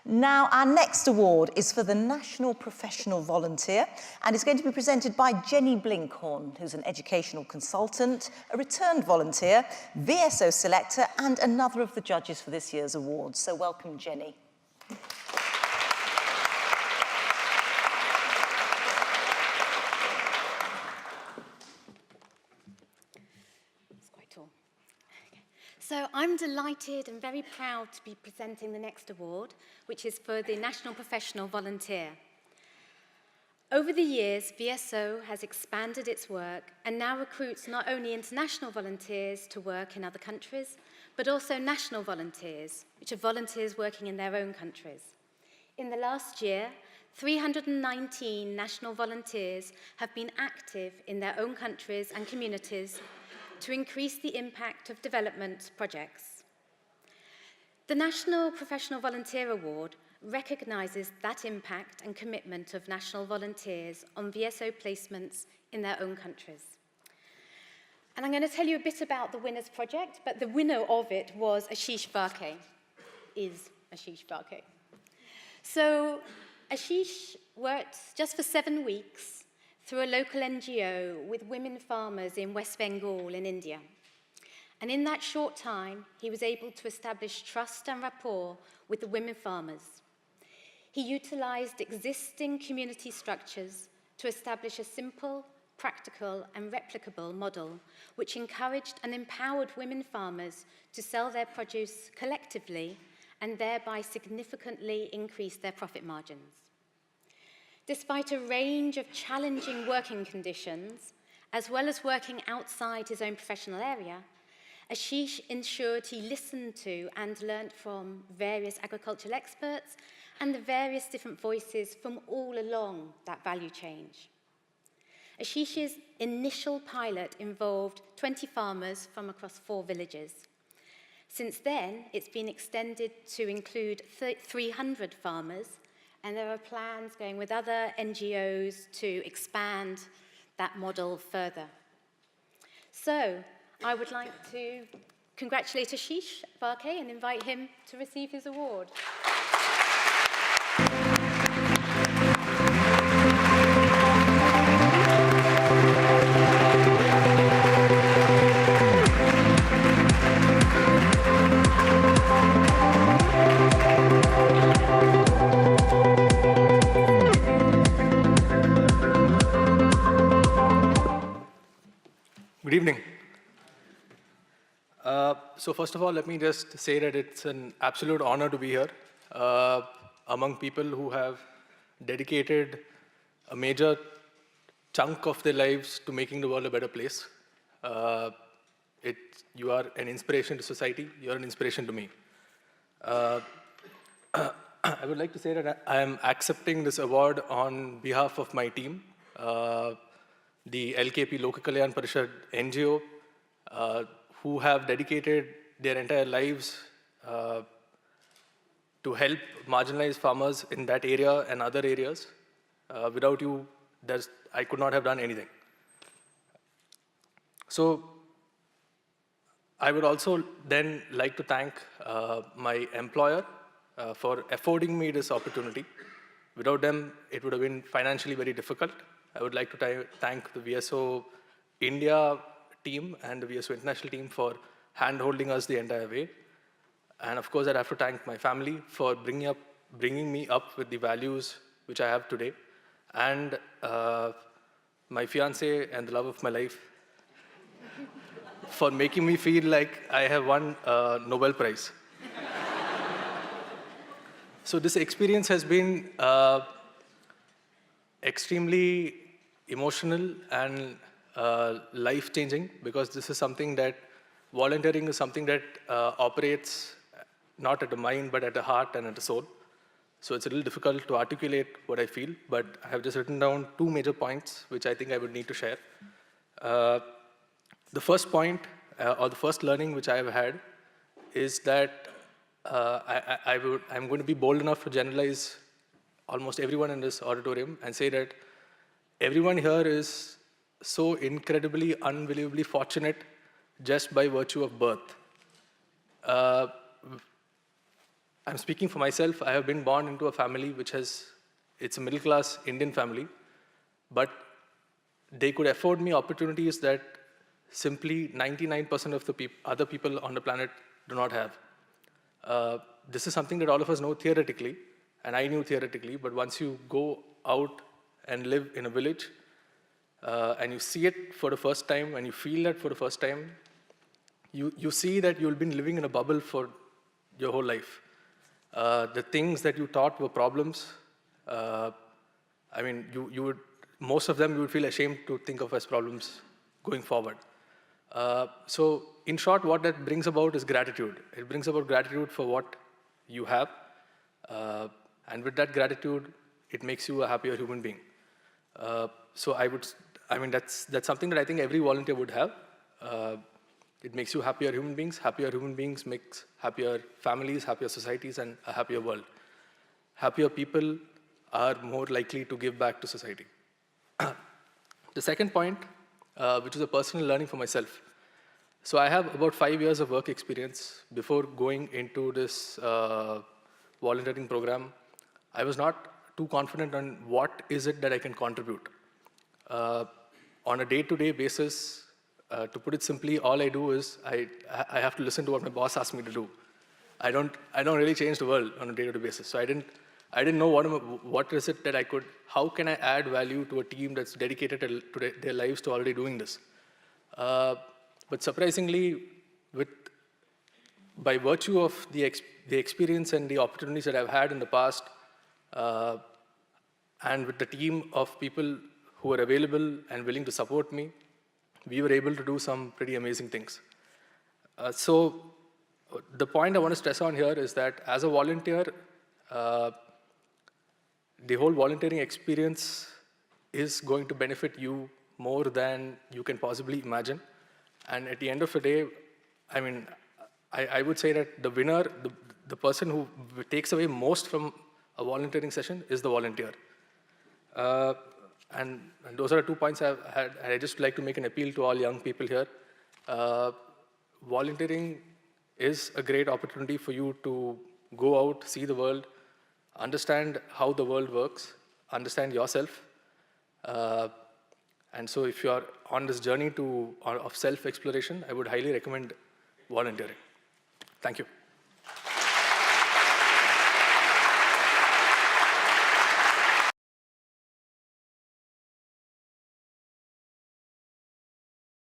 Now, our next award is for the National Professional Volunteer and is going to be presented by Jenny Blinkhorn, who's an educational consultant, a returned volunteer, VSO selector, and another of the judges for this year's award. So welcome, Jenny. So I'm delighted and very proud to be presenting the next award, which is for the National Professional Volunteer. Over the years, VSO has expanded its work and now recruits not only international volunteers to work in other countries, but also national volunteers, which are volunteers working in their own countries. In the last year, 319 national volunteers have been active in their own countries and communities to increase the impact of development projects. The National Professional Volunteer Award recognises that impact and commitment of national volunteers on VSO placements in their own countries. And I'm going to tell you a bit about the winner's project, but the winner of it was Ashish is Ashish Varke. So Ashish worked just for 7 weeks through a local NGO with women farmers in West Bengal in India. And in that short time, he was able to establish trust and rapport with the women farmers. He utilised existing community structures to establish a simple, practical and replicable model which encouraged and empowered women farmers to sell their produce collectively and thereby significantly increase their profit margins. Despite a range of challenging working conditions, as well as working outside his own professional area, Ashish ensured he listened to and learnt from various agricultural experts and the various different voices from all along that value chain. Ashish's initial pilot involved 20 farmers from across 4 villages. Since then, it's been extended to include 300 farmers, and there are plans going with other NGOs to expand that model further. So I would like to congratulate Ashish Varke and invite him to receive his award. Good evening. So first of all, let me just say that it's an absolute honor to be here among people who have dedicated a major chunk of their lives to making the world a better place. You are an inspiration to society. You're an inspiration to me. I would like to say that I am accepting this award on behalf of my team. The LKP Lok Kalyan Parishad NGO, who have dedicated their entire lives to help marginalized farmers in that area and other areas. Without you, I could not have done anything. So I would also then like to thank my employer for affording me this opportunity. Without them, it would have been financially very difficult. I would like to thank the VSO India team and the VSO International team for hand-holding us the entire way. And of course, I'd have to thank my family for bringing me up with the values which I have today. And my fiancé and the love of my life for making me feel like I have won a Nobel Prize. So this experience has been extremely emotional and life-changing, because this is something that, volunteering is something that operates not at the mind, but at the heart and at the soul. So it's a little difficult to articulate what I feel, but I have just written down 2 major points, which I think I would need to share. The first point, or the first learning which I have had, is that I'm going to be bold enough to generalize almost everyone in this auditorium and say that everyone here is so incredibly, unbelievably fortunate just by virtue of birth. I'm speaking for myself. I have been born into a family which it's a middle-class Indian family, but they could afford me opportunities that simply 99% of the other people on the planet do not have. This is something that all of us know theoretically, and I knew theoretically, but once you go out and live in a village, and you see it for the first time, and you feel that for the first time, you see that you've been living in a bubble for your whole life. The things that you thought were problems, I mean, most of them you would feel ashamed to think of as problems going forward. So in short, what that brings about is gratitude. It brings about gratitude for what you have. And with that gratitude, it makes you a happier human being. So that's something that I think every volunteer would have. It makes you happier human beings. Happier human beings makes happier families, happier societies, and a happier world. Happier people are more likely to give back to society. The second point, which is a personal learning for myself. So I have about 5 years of work experience before going into this volunteering program. I was not too confident on what is it that I can contribute. On a day-to-day basis, to put it simply, all I do is I have to listen to what my boss asks me to do. I don't really change the world on a day-to-day basis. So I didn't know what is it that how can I add value to a team that's dedicated to their lives to already doing this. But surprisingly, by virtue of the experience and the opportunities that I've had in the past, and with the team of people who are available and willing to support me, we were able to do some pretty amazing things. So the point I want to stress on here is that as a volunteer, the whole volunteering experience is going to benefit you more than you can possibly imagine. And at the end of the day, I mean, I would say that the winner, the person who takes away most from a volunteering session is the volunteer. And those are the 2 points I've had. I just like to make an appeal to all young people here. Volunteering is a great opportunity for you to go out, see the world, understand how the world works, understand yourself. And so if you're on this journey of self-exploration, I would highly recommend volunteering. Thank you.